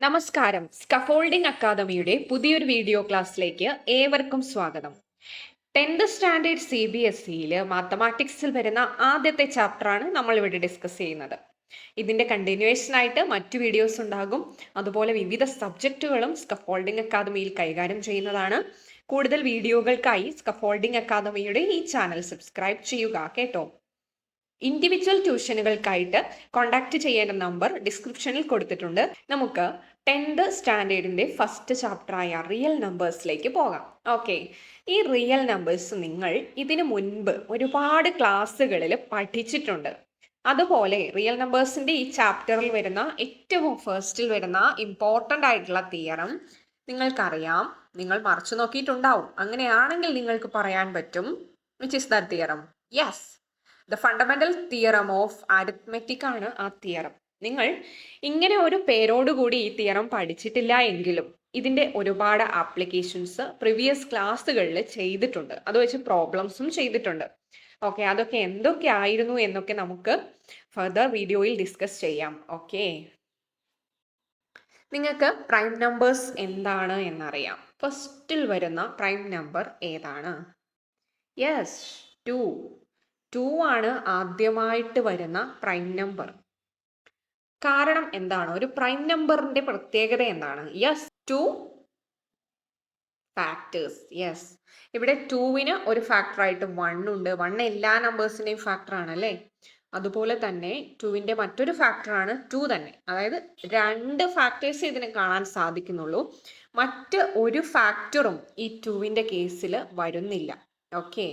നമസ്കാരം. സ്കഫോൾഡിംഗ് അക്കാദമിയുടെ പുതിയൊരു വീഡിയോ ക്ലാസ്സിലേക്ക് ഏവർക്കും സ്വാഗതം. 10th സ്റ്റാൻഡേർഡ് CBSEയിൽ മാത്തമാറ്റിക്സിൽ വരുന്ന ആദ്യത്തെ ചാപ്റ്ററാണ് നമ്മൾ ഇവിടെ ഡിസ്കസ് ചെയ്യുന്നത്. ഇതിന്റെ കണ്ടിന്യൂവേഷൻ ആയിട്ട് മറ്റു വീഡിയോസ് ഉണ്ടാകും. അതുപോലെ വിവിധ സബ്ജക്റ്റുകളും സ്കഫോൾഡിംഗ് അക്കാദമിയിൽ കൈകാര്യം ചെയ്യുന്നതാണ്. കൂടുതൽ വീഡിയോകൾക്കായി സ്കഫോൾഡിംഗ് അക്കാദമിയുടെ ഈ ചാനൽ സബ്സ്ക്രൈബ് ചെയ്യുക കേട്ടോ. ഇൻഡിവിജ്വൽ ട്യൂഷനുകൾക്കായിട്ട് കോൺടാക്ട് ചെയ്യേണ്ട നമ്പർ ഡിസ്ക്രിപ്ഷനിൽ കൊടുത്തിട്ടുണ്ട്. നമുക്ക് 10th സ്റ്റാൻഡേർഡിന്റെ ഫസ്റ്റ് ചാപ്റ്ററായ റിയൽ നമ്പേഴ്സിലേക്ക് പോകാം. ഓക്കെ, ഈ റിയൽ നമ്പേഴ്സ് നിങ്ങൾ ഇതിനു മുൻപ് ഒരുപാട് ക്ലാസ്സുകളിൽ പഠിച്ചിട്ടുണ്ട്. അതുപോലെ റിയൽ നമ്പേഴ്സിന്റെ ഈ ചാപ്റ്ററിൽ വരുന്ന ഏറ്റവും ഫസ്റ്റിൽ വരുന്ന ഇമ്പോർട്ടൻ്റ് ആയിട്ടുള്ള തിയറം നിങ്ങൾക്കറിയാം, നിങ്ങൾ മറിച്ചു നോക്കിയിട്ടുണ്ടാവും. അങ്ങനെയാണെങ്കിൽ നിങ്ങൾക്ക് പറയാൻ പറ്റും which is that theorem? Yes, the fundamental theorem of arithmetic ആണ് ആ തിയറം. നിങ്ങൾ ഇങ്ങനെ ഒരു പേരോടുകൂടി ഈ തിയറം പഠിച്ചിട്ടില്ല എങ്കിലും ഇതിന്റെ ഒരുപാട് ആപ്ലിക്കേഷൻസ് പ്രീവിയസ് ക്ലാസ്സുകളിൽ ചെയ്തിട്ടുണ്ട്. അത് വെച്ച് പ്രോബ്ലംസും ചെയ്തിട്ടുണ്ട്. ഓക്കെ, അതൊക്കെ എന്തൊക്കെ ആയിരുന്നു എന്നൊക്കെ നമുക്ക് ഫർദർ വീഡിയോയിൽ ഡിസ്കസ് ചെയ്യാം. ഓക്കെ, നിങ്ങൾക്ക് പ്രൈം നമ്പേഴ്സ് എന്താണ് എന്നറിയാം. ഫസ്റ്റിൽ വരുന്ന പ്രൈം നമ്പർ ഏതാണ്? യെസ്, 2 ആണ് ആദ്യമായിട്ട് വരുന്ന പ്രൈം നമ്പർ. കാരണം എന്താണ്? ഒരു പ്രൈം നമ്പറിന്റെ പ്രത്യേകത എന്താണ്? Yes, 2 factors. യെസ്, ഇവിടെ 2വിന് ഒരു ഫാക്ടറായിട്ട് 1 ഉണ്ട്. 1 എല്ലാ നമ്പേഴ്സിന്റെയും ഫാക്ടർ ആണല്ലേ. അതുപോലെ തന്നെ 2വിന്റെ മറ്റൊരു ഫാക്ടറാണ് 2 തന്നെ. അതായത് 2 ഫാക്ടേഴ്സ് ഇതിന് കാണാൻ സാധിക്കുന്നുള്ളൂ. മറ്റ് ഒരു ഫാക്ടറും ഈ 2വിന്റെ കേസിൽ വരുന്നില്ല. ഓക്കെ,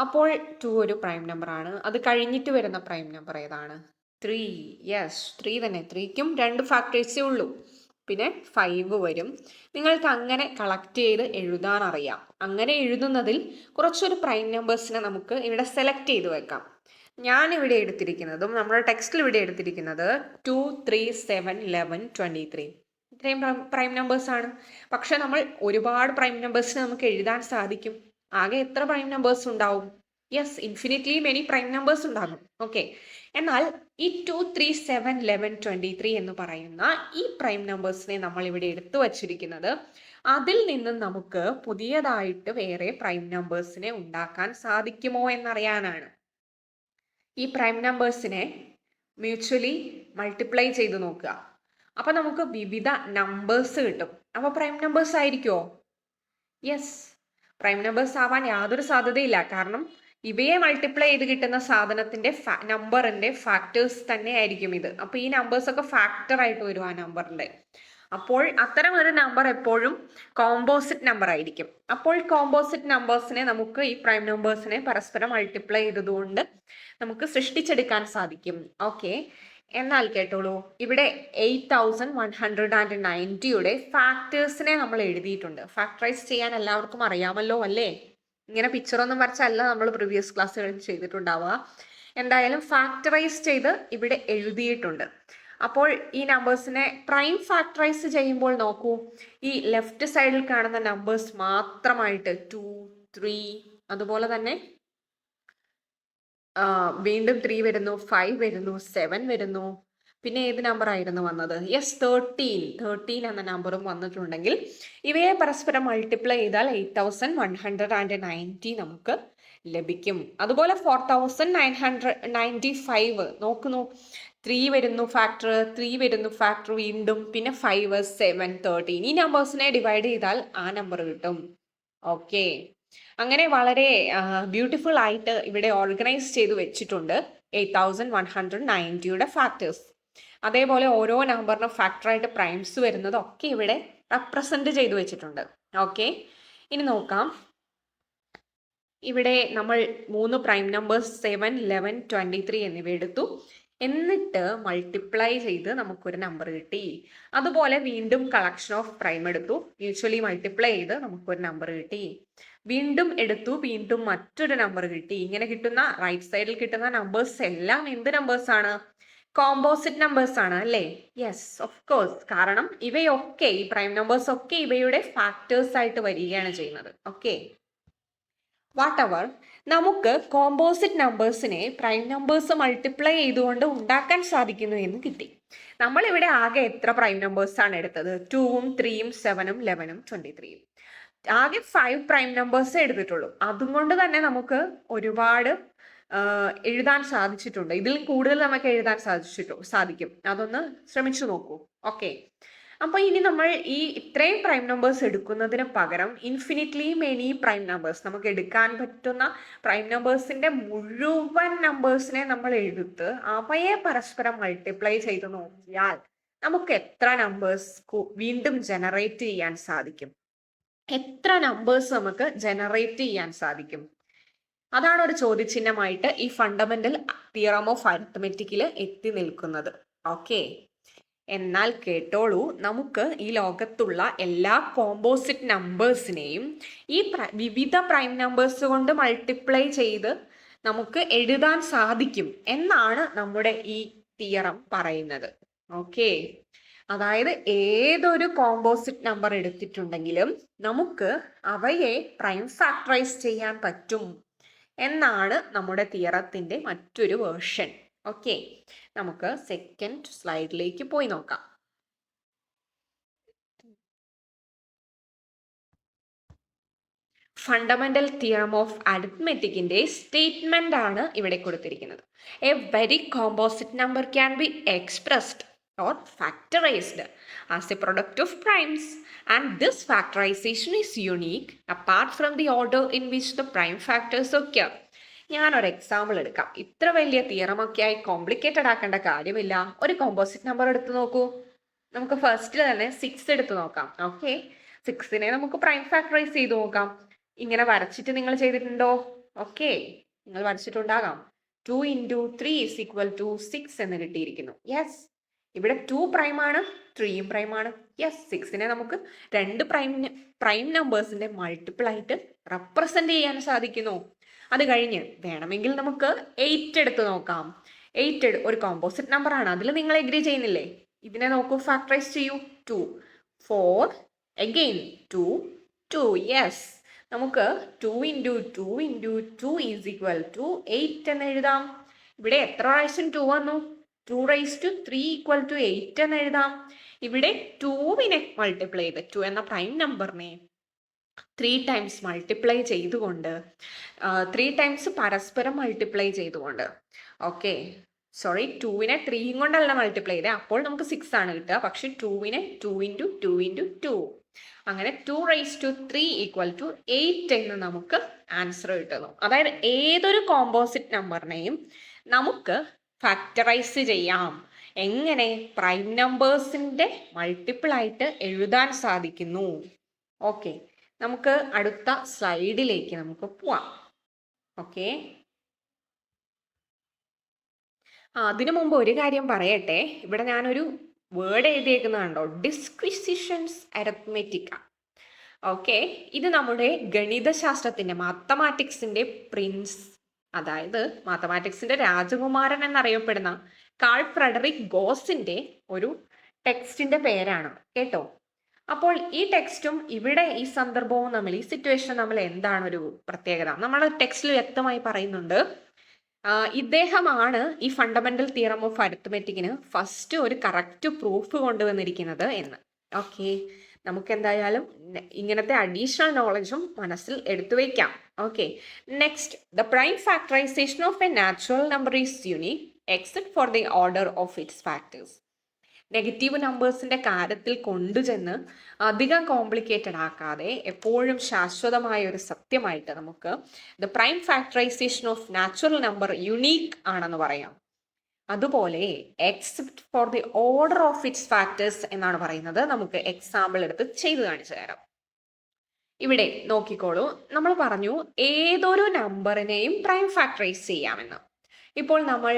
അപ്പോൾ 2 ഒരു പ്രൈം നമ്പർ ആണ്. അത് കഴിഞ്ഞിട്ട് വരുന്ന പ്രൈം നമ്പർ ഏതാണ്? 3. യെസ്, 3 തന്നെ. 3ക്കും 2 ഫാക്ടേഴ്സേ ഉള്ളൂ. പിന്നെ 5 വരും. നിങ്ങൾക്ക് അങ്ങനെ കളക്ട് ചെയ്ത് എഴുതാൻ അറിയാം. അങ്ങനെ എഴുതുന്നതിൽ കുറച്ചൊരു പ്രൈം നമ്പേഴ്സിനെ നമുക്ക് ഇവിടെ സെലക്ട് ചെയ്ത് വെക്കാം. ഞാൻ ഇവിടെ എടുത്തിരിക്കുന്നതും നമ്മുടെ ടെക്സ്റ്റിൽ ഇവിടെ എടുത്തിരിക്കുന്നത് 2, 3, 7, 11, 23 ഇത്രയും പ്രൈം നമ്പേഴ്സ് ആണ്. പക്ഷെ നമ്മൾ ഒരുപാട് പ്രൈം നമ്പേഴ്സിനെ നമുക്ക് എഴുതാൻ സാധിക്കും. ആകെ എത്ര പ്രൈം നമ്പേഴ്സ് ഉണ്ടാവും? Yes, infinitely many prime numbers ഉണ്ടാകും. ഓക്കെ, എന്നാൽ ഈ 2, 3, 7, 11, 23 എന്ന് പറയുന്ന ഈ പ്രൈം നമ്പേഴ്സിനെ നമ്മൾ ഇവിടെ എടുത്തു വച്ചിരിക്കുന്നത് അതിൽ നിന്നും നമുക്ക് പുതിയതായിട്ട് വേറെ പ്രൈം നമ്പേഴ്സിനെ ഉണ്ടാക്കാൻ സാധിക്കുമോ എന്നറിയാനാണ്. ഈ പ്രൈം നമ്പേഴ്സിനെ മ്യൂച്വലി മൾട്ടിപ്ലൈ ചെയ്ത് നോക്കുക. അപ്പൊ നമുക്ക് വിവിധ നമ്പേഴ്സ് കിട്ടും. അപ്പൊ പ്രൈം നമ്പേഴ്സ് ആയിരിക്കുമോ? യെസ്, പ്രൈം നമ്പേഴ്സ് ആവാൻ യാതൊരു സാധ്യതയില്ല. കാരണം ഇവയെ മൾട്ടിപ്ലൈ ചെയ്ത് കിട്ടുന്ന സാധനത്തിന്റെ നമ്പറിന്റെ ഫാക്ടേഴ്സ് തന്നെ ആയിരിക്കും ഇത്. അപ്പൊ ഈ നമ്പേഴ്സ് ഒക്കെ ഫാക്ടർ ആയിട്ട് വരും ആ നമ്പറിന്റെ. അപ്പോൾ അത്തരം ഒരു നമ്പർ എപ്പോഴും കോമ്പോസിറ്റ് നമ്പർ ആയിരിക്കും. അപ്പോൾ കോമ്പോസിറ്റ് നമ്പേഴ്സിനെ നമുക്ക് ഈ പ്രൈം നമ്പേഴ്സിനെ പരസ്പരം മൾട്ടിപ്ലൈ ചെയ്തതുകൊണ്ട് നമുക്ക് സൃഷ്ടിച്ചെടുക്കാൻ സാധിക്കും. ഓക്കെ, എന്നാൽ കേട്ടോളൂ, ഇവിടെ 8190യുടെ ഫാക്ടേഴ്സിനെ നമ്മൾ എഴുതിയിട്ടുണ്ട്. ഫാക്ടറൈസ് ചെയ്യാൻ എല്ലാവർക്കും അറിയാമല്ലോ അല്ലേ? ഇങ്ങനെ പിക്ചറൊന്നും വരച്ചല്ല നമ്മൾ പ്രീവിയസ് ക്ലാസ്സുകളിൽ ചെയ്തിട്ടുണ്ടാവുക. എന്തായാലും ഫാക്ടറൈസ് ചെയ്ത് ഇവിടെ എഴുതിയിട്ടുണ്ട്. അപ്പോൾ ഈ നമ്പേഴ്സിനെ പ്രൈം ഫാക്ടറൈസ് ചെയ്യുമ്പോൾ നോക്കൂ, ഈ ലെഫ്റ്റ് സൈഡിൽ കാണുന്ന നമ്പേഴ്സ് മാത്രമായിട്ട് 2, 3 അതുപോലെ തന്നെ വീണ്ടും 3 വരുന്നു, 5 വരുന്നു, 7 വരുന്നു. പിന്നെ ഏത് നമ്പർ ആയിരുന്നു വന്നത്? യെസ്, 13 എന്ന നമ്പറും വന്നിട്ടുണ്ടെങ്കിൽ ഇവയെ പരസ്പരം മൾട്ടിപ്ലൈ ചെയ്താൽ 8190 നമുക്ക് ലഭിക്കും. അതുപോലെ 4995 നോക്കുന്നു, 3 വരുന്നു ഫാക്ടർ, 3 വരുന്നു ഫാക്ടർ വീണ്ടും, പിന്നെ 5, 7, 13 ഈ നമ്പേഴ്സിനെ ഡിവൈഡ് ചെയ്താൽ ആ നമ്പർ കിട്ടും. ഓക്കെ, അങ്ങനെ വളരെ ബ്യൂട്ടിഫുൾ ആയിട്ട് ഇവിടെ ഓർഗനൈസ് ചെയ്ത് വെച്ചിട്ടുണ്ട് 8190യുടെ ഫാക്ടേഴ്സ്. അതേപോലെ ഓരോ നമ്പറിനും ഫാക്ടറായിട്ട് പ്രൈംസ് വരുന്നതൊക്കെ ഇവിടെ റെപ്രസെന്റ് ചെയ്ത് വെച്ചിട്ടുണ്ട്. ഓക്കെ, ഇനി നോക്കാം. ഇവിടെ നമ്മൾ 3 പ്രൈം നമ്പേഴ്സ് 7, 11, 23 എന്നിവ എടുത്തു. എന്നിട്ട് മൾട്ടിപ്ലൈ ചെയ്ത് നമുക്കൊരു നമ്പർ കിട്ടി. അതുപോലെ വീണ്ടും കളക്ഷൻ ഓഫ് പ്രൈം എടുത്തു, മ്യൂച്വലി മൾട്ടിപ്ലൈ ചെയ്ത് നമുക്കൊരു നമ്പർ കിട്ടി. വീണ്ടും എടുത്തു, വീണ്ടും മറ്റൊരു നമ്പർ കിട്ടി. ഇങ്ങനെ കിട്ടുന്ന റൈറ്റ് സൈഡിൽ കിട്ടുന്ന നമ്പേഴ്സ് എല്ലാം എന്ത് നമ്പേഴ്സ് ആണ്? കോമ്പോസിറ്റ് നമ്പേഴ്സ് ആണ് അല്ലേ? Yes, of course. കാരണം ഇവയൊക്കെ ഈ പ്രൈം നമ്പേഴ്സ് ഒക്കെ ഇവയുടെ ഫാക്ടേഴ്സ് ആയിട്ട് വരികയാണ് ചെയ്യുന്നത്. ഓക്കെ, വാട്ടെവർ, നമുക്ക് കോമ്പോസിറ്റ് നമ്പേഴ്സിനെ പ്രൈം നമ്പേഴ്സ് മൾട്ടിപ്ലൈ ചെയ്തുകൊണ്ട് ഉണ്ടാക്കാൻ സാധിക്കുന്നു എന്ന് കിട്ടി. നമ്മളിവിടെ ആകെ എത്ര പ്രൈം നമ്പേഴ്സാണ് എടുത്തത്? 2ഉം 3ഉം 7ഉം 11ഉം 23ഉം. ആകെ 5 പ്രൈം നമ്പേഴ്സ് എടുത്തിട്ടുള്ളൂ. അതുകൊണ്ട് തന്നെ നമുക്ക് ഒരുപാട് എഴുതാൻ സാധിച്ചിട്ടുണ്ട്. ഇതിൽ കൂടുതൽ നമുക്ക് എഴുതാൻ സാധിക്കും. അതൊന്ന് ശ്രമിച്ചു നോക്കൂ. ഓക്കെ, അപ്പൊ ഇനി നമ്മൾ ഈ ഇത്രയും പ്രൈം നമ്പേഴ്സ് എടുക്കുന്നതിന് പകരം ഇൻഫിനിറ്റ്ലി മെനി പ്രൈം നമ്പേഴ്സ്, നമുക്ക് എടുക്കാൻ പറ്റുന്ന പ്രൈം നമ്പേഴ്സിന്റെ മുഴുവൻ നമ്പേഴ്സിനെ നമ്മൾ എടുത്ത് അവയെ പരസ്പരം മൾട്ടിപ്ലൈ ചെയ്ത് നോക്കിയാൽ നമുക്ക് എത്ര നമ്പേഴ്സ് വീണ്ടും ജനറേറ്റ് ചെയ്യാൻ സാധിക്കും? എത്ര നമ്പേഴ്സ് നമുക്ക് ജനറേറ്റ് ചെയ്യാൻ സാധിക്കും? അതാണ് ഒരു ചോദ്യചിഹ്നമായിട്ട് ഈ ഫണ്ടമെന്റൽ തിയറം ഓഫ് അരിത്മെറ്റിക്കിൽ എത്തി നിൽക്കുന്നത്. ഓക്കെ, എന്നാൽ കേട്ടോളൂ, നമുക്ക് ഈ ലോകത്തുള്ള എല്ലാ കോമ്പോസിറ്റ് നമ്പേഴ്സിനെയും ഈ വിവിധ പ്രൈം നമ്പേഴ്സ് കൊണ്ട് മൾട്ടിപ്ലൈ ചെയ്ത് നമുക്ക് എഴുതാൻ സാധിക്കും എന്നാണ് നമ്മുടെ ഈ തിയറം പറയുന്നത്. ഓക്കെ, അതായത് ഏതൊരു കോമ്പോസിറ്റ് നമ്പർ എടുത്തിട്ടുണ്ടെങ്കിലും നമുക്ക് അവയെ പ്രൈം ഫാക്ടറൈസ് ചെയ്യാൻ പറ്റും എന്നാണ് നമ്മുടെ തിയറത്തിന്റെ മറ്റൊരു വേർഷൻ. ഓക്കെ, നമുക്ക് സെക്കൻഡ് സ്ലൈഡിലേക്ക് പോയി നോക്കാം. ഫണ്ടമെന്റൽ തിയറം ഓഫ് അരിത്മെറ്റിക്കിന്റെ സ്റ്റേറ്റ്മെന്റ് ആണ് ഇവിടെ കൊടുത്തിരിക്കുന്നത്. A very composite number can be expressed or factorized as a product of primes, and this factorization is unique apart from the order in which the prime factors occur. ഞാനൊരു example എടുക്കാം. ഇത്ര വലിയ തിയറമൊക്കെ ആയി complicated ആക്കേണ്ട കാര്യമില്ല. ഒരു composite number എടുത്ത് നോക്കൂ. നമുക്ക് ഫസ്റ്റിൽ തന്നെ 6 എടുത്ത് നോക്കാം. ഓക്കെ, 6നെ നമുക്ക് പ്രൈം ഫാക്ടറൈസ് ചെയ്ത് നോക്കാം. ഇങ്ങനെ വരച്ചിട്ട് നിങ്ങൾ ചെയ്തിട്ടുണ്ടോ? ഓക്കെ, നിങ്ങൾ വരച്ചിട്ടുണ്ടാകാം. 2 × 3 = 6 എന്ന് കിട്ടിയിരിക്കുന്നു. യെസ്, ഇവിടെ 2 പ്രൈം ആണ്, 3യും പ്രൈം ആണ്. യെസ്, 6നെ നമുക്ക് രണ്ട് പ്രൈം നമ്പേഴ്സിന്റെ മൾട്ടിപ്പിൾ ആയിട്ട് റെപ്രസെന്റ് ചെയ്യാൻ സാധിക്കുന്നു. അത് കഴിഞ്ഞ് വേണമെങ്കിൽ നമുക്ക് 8 എടുത്ത് നോക്കാം. 8 ഒരു കോമ്പോസിറ്റ് നമ്പർ ആണ്. അതിൽ നിങ്ങൾ എഗ്രി ചെയ്യുന്നില്ലേ? ഇതിനെ നോക്കൂ, ഫാക്ടറൈസ് ചെയ്യൂ. 2 4 again 2 2. യെസ്, നമുക്ക് 2 × 2 × 2 = 8 എന്ന് എഴുതാം. ഇവിടെ എത്ര പ്രാവശ്യം 2 വന്നു? 2⁻³ = 8 എന്ന് എഴുതാം. ഇവിടെ 2നെ മൾട്ടിപ്ലൈ ചെയ്ത് 2 എന്ന പ്രൈം നമ്പറിനെ 3 ടൈംസ് മൾട്ടിപ്ലൈ ചെയ്തുകൊണ്ട് 3 ടൈംസ് പരസ്പരം മൾട്ടിപ്ലൈ ചെയ്തുകൊണ്ട്, ഓക്കെ സോറി, 2നെ 3 കൊണ്ടല്ല മൾട്ടിപ്ലൈ ചെയ്തത്, അപ്പോൾ നമുക്ക് 6 ആണ് കിട്ടുക. പക്ഷെ 2നെ 2 × 2 × 2, അങ്ങനെ 2⁻³ = 8 എന്ന് നമുക്ക് ആൻസർ കിട്ടുന്നു. അതായത് ഏതൊരു കോമ്പോസിറ്റ് നമ്പറിനെയും നമുക്ക് ഫാക്ടറൈസ് ചെയ്യാം. എങ്ങനെ? പ്രൈം നമ്പേഴ്സിന്റെ മൾട്ടിപ്പിൾ ആയിട്ട് എഴുതാൻ സാധിക്കുന്നു. ഓക്കെ, നമുക്ക് അടുത്ത സ്ലൈഡിലേക്ക് നമുക്ക് പോവാം. ഓക്കെ, അതിനു മുമ്പ് ഒരു കാര്യം പറയട്ടെ. ഇവിടെ ഞാനൊരു വേർഡ് എഴുതിയേക്കുന്നത് കണ്ടോ? ഡിസ്ക്രിസിഷൻസ് അരിത്മെറ്റിക്ക. ഓക്കെ, ഇത് നമ്മുടെ ഗണിതശാസ്ത്രത്തിന്റെ മാത്തമാറ്റിക്സിന്റെ പ്രിൻസ്, അതായത് മാത്തമാറ്റിക്സിന്റെ രാജകുമാരൻ എന്നറിയപ്പെടുന്ന കാൾ ഫ്രെഡറിക് ഗോസിന്റെ ഒരു ടെക്സ്റ്റിന്റെ പേരാണ് കേട്ടോ. അപ്പോൾ ഈ ടെക്സ്റ്റും ഇവിടെ ഈ സന്ദർഭവും തമ്മിൽ, ഈ സിറ്റുവേഷൻ തമ്മിൽ എന്താണ് ഒരു പ്രത്യേകത? നമ്മൾ ടെക്സ്റ്റിൽ വ്യക്തമായി പറയുന്നുണ്ട്, ഇദ്ദേഹമാണ് ഈ ഫണ്ടമെന്റൽ തിയറം ഓഫ് അരിത്മെറ്റിക്കിന് ഫസ്റ്റ് ഒരു കറക്റ്റ് പ്രൂഫ് കൊണ്ടുവന്നിരിക്കുന്നത് എന്ന്. ഓക്കെ, നമുക്ക് എന്തായാലും ഇങ്ങനത്തെ അഡീഷണൽ നോളജും മനസ്സിൽ എടുത്തു വയ്ക്കാം. Okay, next, the prime factorization of a natural number is unique except for the order of its factors. Negative നമ്പേഴ്സിന്റെ കാര്യത്തിൽ കൊണ്ടുചെന്ന് അധികം കോംപ്ലിക്കേറ്റഡ് ആക്കാതെ എപ്പോഴും ശാശ്വതമായ ഒരു സത്യമായിട്ട് നമുക്ക് the prime factorization of natural number unique ആണെന്ന് പറയാം. അതുപോലെ except for the order of its factors എന്നാണ് പറയുന്നത്. നമുക്ക് എക്സാമ്പിൾ എടുത്ത് ചെയ്ത് കാണിച്ചു തരാം. ഇവിടെ നോക്കിക്കോളൂ, നമ്മൾ പറഞ്ഞു ഏതൊരു നമ്പറിനെയും പ്രൈം ഫാക്ടറൈസ് ചെയ്യാമെന്ന്. ഇപ്പോൾ നമ്മൾ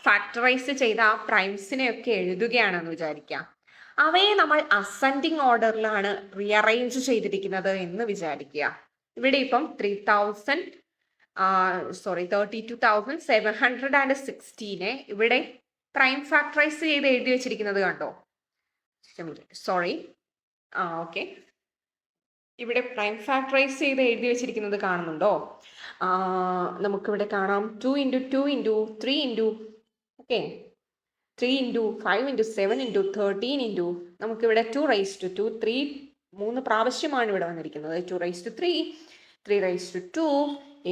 ഫാക്ടറൈസ് ചെയ്ത ആ പ്രൈംസിനെയൊക്കെ എഴുതുകയാണെന്ന് വിചാരിക്കാം. അവയെ നമ്മൾ അസെൻഡിങ് ഓർഡറിലാണ് റീഅറേഞ്ച് ചെയ്തിരിക്കുന്നത് എന്ന് വിചാരിക്കുക. ഇവിടെ ഇപ്പം 32,716 ഇവിടെ പ്രൈം ഫാക്ടറൈസ് ചെയ്ത് എഴുതി വെച്ചിരിക്കുന്നത് കണ്ടോ? സോറി, ഓക്കെ, ഇവിടെ പ്രൈം ഫാക്ടറൈസ് ചെയ്ത് എഴുതി വെച്ചിരിക്കുന്നത് കാണുന്നുണ്ടോ? നമുക്കിവിടെ കാണാം 2 × 2 × 3 × okay, 3 into 5 into 7 into 13 into നമുക്കിവിടെ 2 3 3 പ്രാവശ്യമാണ് ഇവിടെ വന്നിരിക്കുന്നത്. 2 3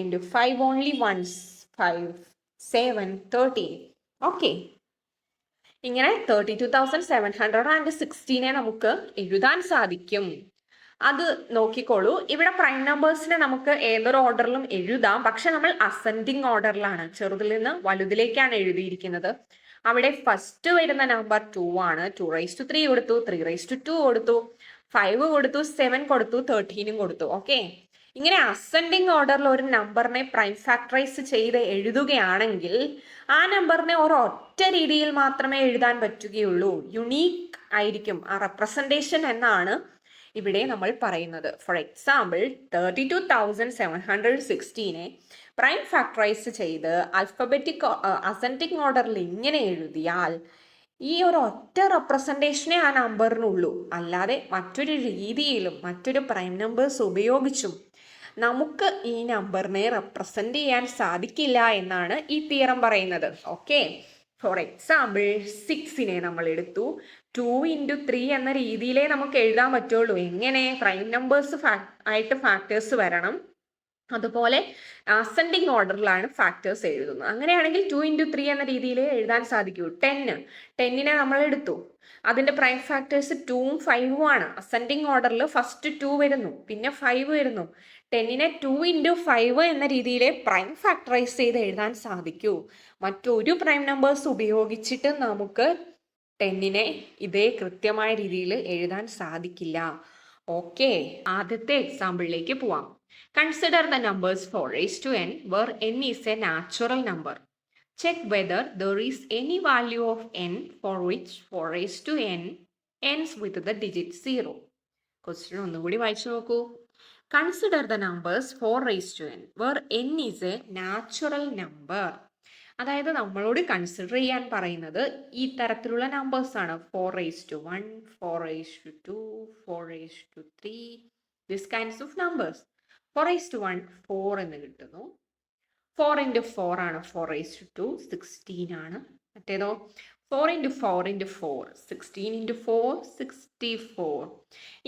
ഇൻറ്റു 5 ഓൺലി വൺസ് 5 7 13. ഓക്കെ, ഇങ്ങനെ 32,716 നമുക്ക് എഴുതാൻ സാധിക്കും. അത് നോക്കിക്കോളൂ. ഇവിടെ പ്രൈം നമ്പേഴ്സിനെ നമുക്ക് ഏതൊരു ഓർഡറിലും എഴുതാം, പക്ഷെ നമ്മൾ അസെൻഡിങ് ഓർഡറിലാണ്, ചെറുതിൽ നിന്ന് വലുതിലേക്കാണ് എഴുതിയിരിക്കുന്നത്. അവിടെ ഫസ്റ്റ് വരുന്ന നമ്പർ 2 ആണ്. 2 കൊടുത്തു, 3 കൊടുത്തു, 5 കൊടുത്തു, 7 കൊടുത്തു, 13 കൊടുത്തു. ഓക്കെ, ഇങ്ങനെ അസെൻഡിങ് ഓർഡറിൽ ഒരു നമ്പറിനെ പ്രൈം ഫാക്ടറൈസ് ചെയ്ത് എഴുതുകയാണെങ്കിൽ ആ നമ്പറിനെ ഒരൊറ്റ രീതിയിൽ മാത്രമേ എഴുതാൻ പറ്റുകയുള്ളൂ. യുണീക്ക് ആയിരിക്കും ആ റെപ്രസെൻറ്റേഷൻ എന്നാണ് ഇവിടെ നമ്മൾ പറയുന്നത്. ഫോർ എക്സാമ്പിൾ 32,716 പ്രൈം ഫാക്ടറൈസ് ചെയ്ത് ആൽഫബറ്റിക് അസെൻഡിങ് ഓർഡറിൽ ഇങ്ങനെ എഴുതിയാൽ ഈ ഒരു ഒറ്റ റെപ്രസെൻറ്റേഷനേ ആ നമ്പറിനുള്ളൂ. അല്ലാതെ മറ്റൊരു രീതിയിലും മറ്റൊരു പ്രൈം നമ്പേഴ്സ് ഉപയോഗിച്ചും നമുക്ക് ഈ നമ്പറിനെ റെപ്രസെന്റ് ചെയ്യാൻ സാധിക്കില്ല എന്നാണ് ഈ തിയറം പറയുന്നത്. ഓക്കെ, ഫോർ എക്സാമ്പിൾ 6 നമ്മൾ എടുത്തു. 2 ഇൻറ്റു 3 എന്ന രീതിയിലേ നമുക്ക് എഴുതാൻ പറ്റുള്ളൂ. എങ്ങനെ? പ്രൈം നമ്പേഴ്സ് ആയിട്ട് ഫാക്ടേഴ്സ് വരണം, അതുപോലെ അസെൻഡിങ് ഓർഡറിലാണ് ഫാക്ടേഴ്സ് എഴുതുന്നത്. അങ്ങനെയാണെങ്കിൽ 2 ഇൻറ്റു 3 എന്ന രീതിയിലേ എഴുതാൻ സാധിക്കൂ. 10 നമ്മൾ എടുത്തു, അതിന്റെ പ്രൈം ഫാക്ടേഴ്സ് 2ഉം 5ഉം ആണ്. അസെൻഡിങ് ഓർഡറിൽ ഫസ്റ്റ് 2 വരുന്നു, പിന്നെ 5 വരുന്നു. 10നെ 2 ഇൻറ്റു 5 എന്ന രീതിയിലെ പ്രൈം ഫാക്ടറൈസ് ചെയ്ത് എഴുതാൻ സാധിക്കൂ. മറ്റൊരു പ്രൈം നമ്പേഴ്സ് ഉപയോഗിച്ചിട്ട് നമുക്ക് 10നെ ഇതേ കൃത്യമായ രീതിയിൽ എഴുതാൻ സാധിക്കില്ല. ഓക്കെ, ആദ്യത്തെ എക്സാമ്പിളിലേക്ക് പോവാം. Consider the numbers 4n where n is a natural number. Check whether there is any value of n for which 4n ends with the digit 0. Question ഒന്നുകൂടി വായിച്ചു നോക്കൂ. Consider the numbers 4n where n is a natural number. അതായത് നമ്മളോട് consider ചെയ്യാൻ പറയുന്നത് ഈ തരത്തിലുള്ള numbers ആണ്. 4:1, 4:2, 4:3, ദിസ് കൈൻഡ്സ് ഓഫ് നമ്പേഴ്സ്. 4:1 4 എന്ന് കിട്ടുന്നു. 4 ഇൻറ്റു 4 ആണ് 4:2, 16 ആണ്. മറ്റേതോ 4 ഇൻറ്റു 4 ഇൻറ്റു 4, 16 ഇൻറ്റു 4, 64.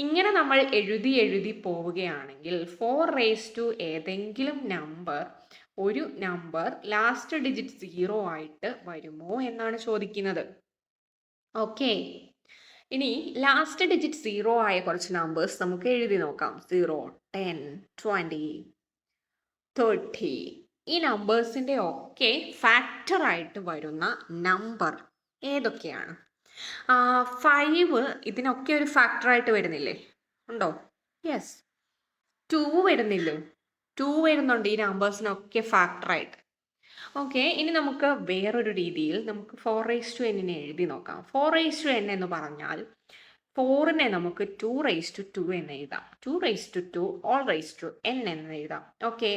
ഇങ്ങനെ നമ്മൾ എഴുതി പോവുകയാണെങ്കിൽ 4 ഏതെങ്കിലും നമ്പർ, ഒരു നമ്പർ ലാസ്റ്റ് ഡിജിറ്റ് 0 ആയിട്ട് വരുമോ എന്നാണ് ചോദിക്കുന്നത്. ഓക്കെ, ഇനി ലാസ്റ്റ് ഡിജിറ്റ് 0 ആയ കുറച്ച് നമ്പേഴ്സ് നമുക്ക് എഴുതി നോക്കാം. 0, 10, 20, 30. ഈ നമ്പേഴ്സിന്റെ ഒക്കെ ഫാക്ടർ ആയിട്ട് വരുന്ന നമ്പർ ഏതൊക്കെയാണ്? 5 ഇതിനൊക്കെ ഒരു ഫാക്ടർ ആയിട്ട് വരുന്നില്ലേ? ഉണ്ടോ? യെസ്. 2 വരുന്നില്ലേ? 2 വരുന്നുണ്ട് ഈ നമ്പേഴ്സിനൊക്കെ ഫാക്ടർ ആയിട്ട്. ഓക്കെ, ഇനി നമുക്ക് വേറൊരു രീതിയിൽ നമുക്ക് 4:n എഴുതി നോക്കാം. 4:n എന്ന് പറഞ്ഞാൽ 4നെ നമുക്ക് 2:2 എന്ന് എഴുതാം. 2:2 n എന്ന് എഴുതാം. ഓക്കെ,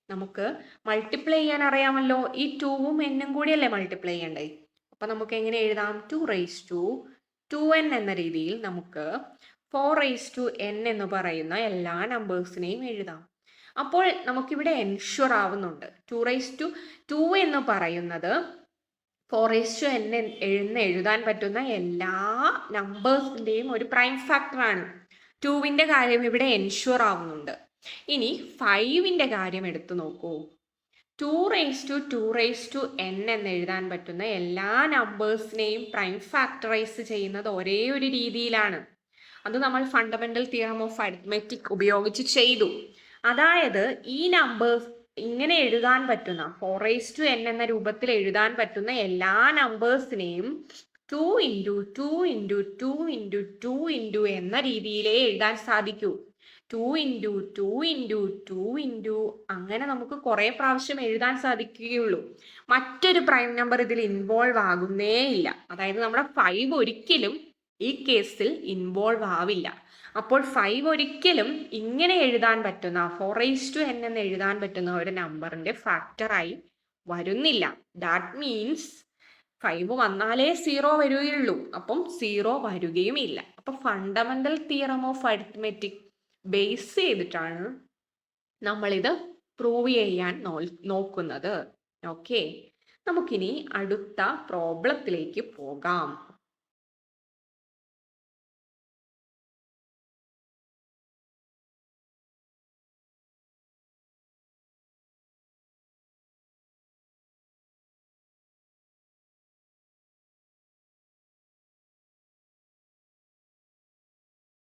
നമുക്ക് മൾട്ടിപ്ലൈ ചെയ്യാൻ അറിയാമല്ലോ. ഈ 2ഉം nഉം കൂടിയല്ലേ മൾട്ടിപ്ലൈ ചെയ്യണ്ടേ? അപ്പൊ നമുക്ക് എങ്ങനെ എഴുതാം? 2:2n എന്ന രീതിയിൽ നമുക്ക് 4:n എന്ന് പറയുന്ന എല്ലാ നമ്പേഴ്സിനെയും എഴുതാം. അപ്പോൾ നമുക്കിവിടെ എൻഷുർ ആവുന്നുണ്ട് 2:2 എന്ന് പറയുന്നത് 4:n എന്ന് എഴുതാൻ പറ്റുന്ന എല്ലാ നമ്പേഴ്സിന്റെയും ഒരു പ്രൈം ഫാക്ടർ ആണ്. 2ന്റെ കാര്യം ഇവിടെ എൻഷുർ ആവുന്നുണ്ട്. ഇനി 5ന്റെ കാര്യം എടുത്തു നോക്കൂ. 2:n എന്ന് എഴുതാൻ പറ്റുന്ന എല്ലാ നമ്പേഴ്സിനെയും പ്രൈം ഫാക്ടറൈസ് ചെയ്യുന്നത് ഒരേ ഒരു രീതിയിലാണ്. അത് നമ്മൾ ഫണ്ടമെന്റൽ തിയറം ഓഫ് അരിത്മെറ്റിക് ഉപയോഗിച്ച് ചെയ്തു. അതായത് ഈ നമ്പേഴ്സ് ഇങ്ങനെ എഴുതാൻ പറ്റുന്ന 4:n എന്ന രൂപത്തിൽ എഴുതാൻ പറ്റുന്ന എല്ലാ നമ്പേഴ്സിനെയും 2 ഇൻറ്റു 2 ഇൻറ്റു 2 ഇൻറ്റു 2 ഇൻറ്റു എന്ന രീതിയിലേ എഴുതാൻ സാധിക്കൂ. 2 ഇൻറ്റു 2 ഇൻറ്റു 2 ഇൻറ്റു അങ്ങനെ നമുക്ക് കുറെ പ്രാവശ്യം എഴുതാൻ സാധിക്കുകയുള്ളൂ. മറ്റൊരു പ്രൈം നമ്പർ ഇതിൽ ഇൻവോൾവ് ആകുന്നേ ഇല്ല. അതായത് നമ്മുടെ 5 ഒരിക്കലും ഈ കേസിൽ ഇൻവോൾവ് ആവില്ല. അപ്പോൾ 5 ഒരിക്കലും ഇങ്ങനെ എഴുതാൻ പറ്റുന്ന 4:n എന്ന് എഴുതാൻ പറ്റുന്ന ഒരു നമ്പറിന്റെ ഫാക്ടറായി വരുന്നില്ല. ദാറ്റ് മീൻസ് 5 വന്നാലേ 0 വരികയുള്ളൂ. അപ്പം 0 വരികയും ഇല്ല. അപ്പൊ fundamental theorem of arithmetic base ചെയ്തിട്ടാണ് നമ്മളിത് പ്രൂവ് ചെയ്യാൻ നോക്കുന്നത്. ഓക്കെ, നമുക്കിനി അടുത്ത പ്രോബ്ലത്തിലേക്ക് പോകാം.